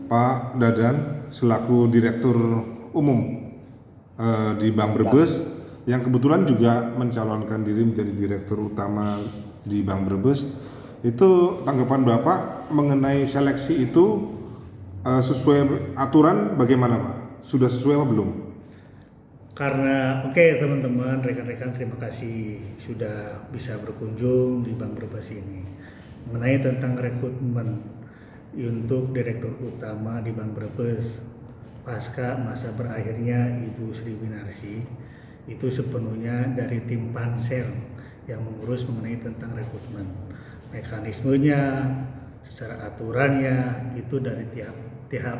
Pak Dadan selaku Direktur Umum di Bank Brebes yang kebetulan juga mencalonkan diri menjadi Direktur Utama di Bank Brebes. Itu tanggapan Bapak mengenai seleksi itu sesuai aturan bagaimana Pak? Sudah sesuai apa belum? Karena teman-teman, rekan-rekan, terima kasih sudah bisa berkunjung di Bank Brebes ini. Mengenai tentang rekrutmen untuk Direktur Utama di Bank Brebes pasca masa berakhirnya Ibu Sri Winarsi, itu sepenuhnya dari tim pansel yang mengurus mengenai tentang rekrutmen. Mekanismenya, secara aturannya itu dari pihak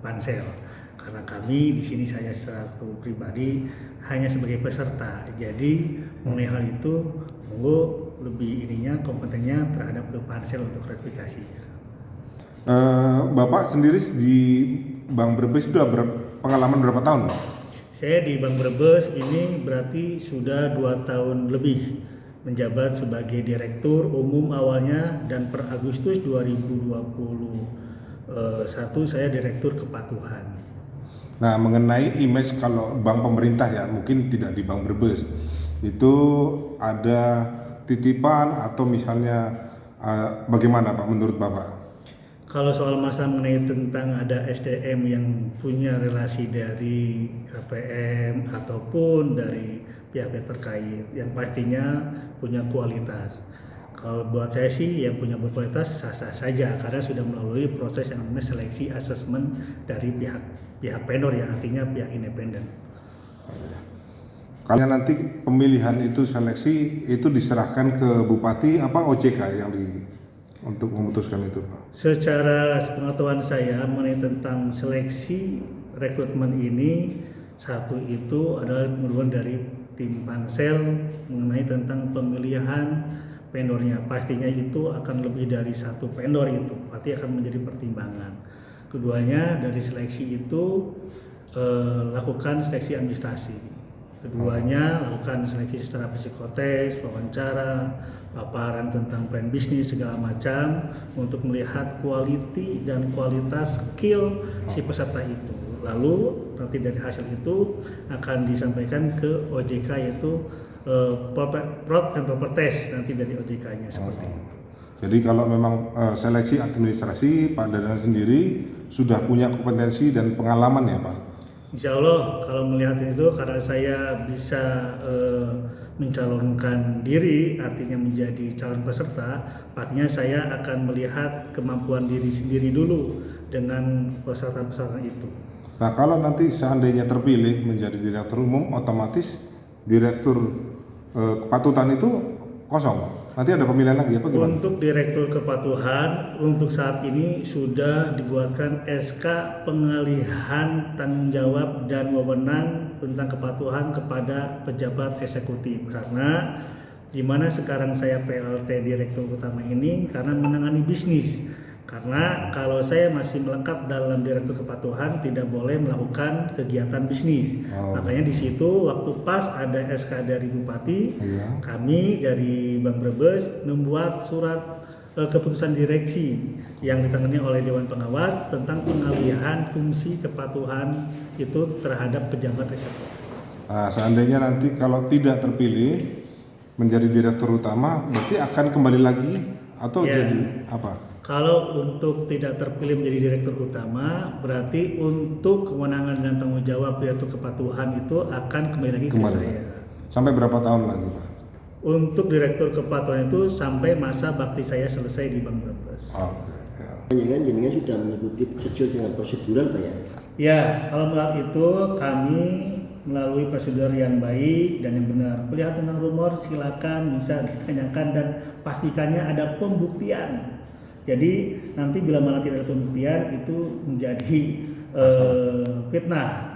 pansel. Karena kami di sini, saya secara pribadi hanya sebagai peserta. Jadi mengenai hal itu monggo lebih kompetennya terhadap ke pansel untuk verifikasinya. Bapak sendiri di Bank Brebes sudah pengalaman berapa tahun? Saya di Bank Brebes ini berarti sudah 2 tahun lebih menjabat sebagai Direktur Umum awalnya, dan per Agustus 2021 saya Direktur Kepatuhan. Nah, mengenai image kalau bank pemerintah ya, mungkin tidak di Bank Brebes, itu ada titipan atau misalnya bagaimana Pak menurut Bapak? Kalau soal masalah mengenai tentang ada SDM yang punya relasi dari KPM ataupun dari pihak-pihak terkait, yang pastinya punya kualitas. Kalau buat saya sih yang punya kualitas sah-sah saja, karena sudah melalui proses yang namanya seleksi asesmen dari pihak vendor, ya artinya pihak independen. Kalau nanti pemilihan itu seleksi itu diserahkan ke Bupati apa OJK yang untuk memutuskan itu Pak? Secara pengetahuan saya mengenai tentang seleksi rekrutmen ini, satu itu adalah merupakan dari tim pansel mengenai tentang pemilihan vendornya. Pastinya itu akan lebih dari satu vendor, itu pasti akan menjadi pertimbangan. Keduanya dari seleksi itu lakukan seleksi administrasi. Keduanya lakukan seleksi secara psikotes, wawancara, paparan tentang plan bisnis segala macam untuk melihat quality dan kualitas skill si peserta itu. Lalu nanti dari hasil itu akan disampaikan ke OJK, yaitu prop and proper test nanti dari OJK-nya seperti itu. Jadi kalau memang seleksi administrasi Pak Dadan sendiri sudah punya kompetensi dan pengalaman ya Pak? Insya Allah kalau melihat itu, karena saya bisa mencalonkan diri, artinya menjadi calon peserta, pastinya saya akan melihat kemampuan diri sendiri dulu dengan peserta-peserta itu. Nah, kalau nanti seandainya terpilih menjadi Direktur Umum, otomatis Direktur Kepatutan itu kosong. Nanti ada pemilihan lagi apa gimana? Untuk Direktur Kepatuhan, untuk saat ini sudah dibuatkan SK pengalihan tanggung jawab dan wewenang tentang kepatuhan kepada pejabat eksekutif. Karena di mana sekarang saya PLT Direktur Utama ini karena menangani bisnis. Karena kalau saya masih melekat dalam Direktur Kepatuhan tidak boleh melakukan kegiatan bisnis. Makanya di situ waktu pas ada SK dari Bupati, kami dari Bank Brebes membuat surat keputusan direksi yang ditangani oleh Dewan Pengawas tentang pengalihan fungsi kepatuhan itu terhadap pejabat eksekutif. Nah, seandainya nanti kalau tidak terpilih menjadi Direktur Utama, berarti akan kembali lagi atau jadi apa? Kalau untuk tidak terpilih menjadi Direktur Utama, berarti untuk kewenangan dan tanggung jawab Direktur Kepatuhan itu akan kembali lagi ke saya. Sampai berapa tahun lagi Pak? Untuk Direktur Kepatuhan itu sampai masa bakti saya selesai di Bank Brebes. Jenengan sudah mengikuti sesuai dengan prosedural Pak ya? Ya, kalau melihat itu kami melalui prosedur yang baik dan yang benar. Melihat tentang rumor silakan bisa ditanyakan dan pastikannya ada pembuktian. Jadi nanti bila mana tidak ada pembuktian itu menjadi fitnah.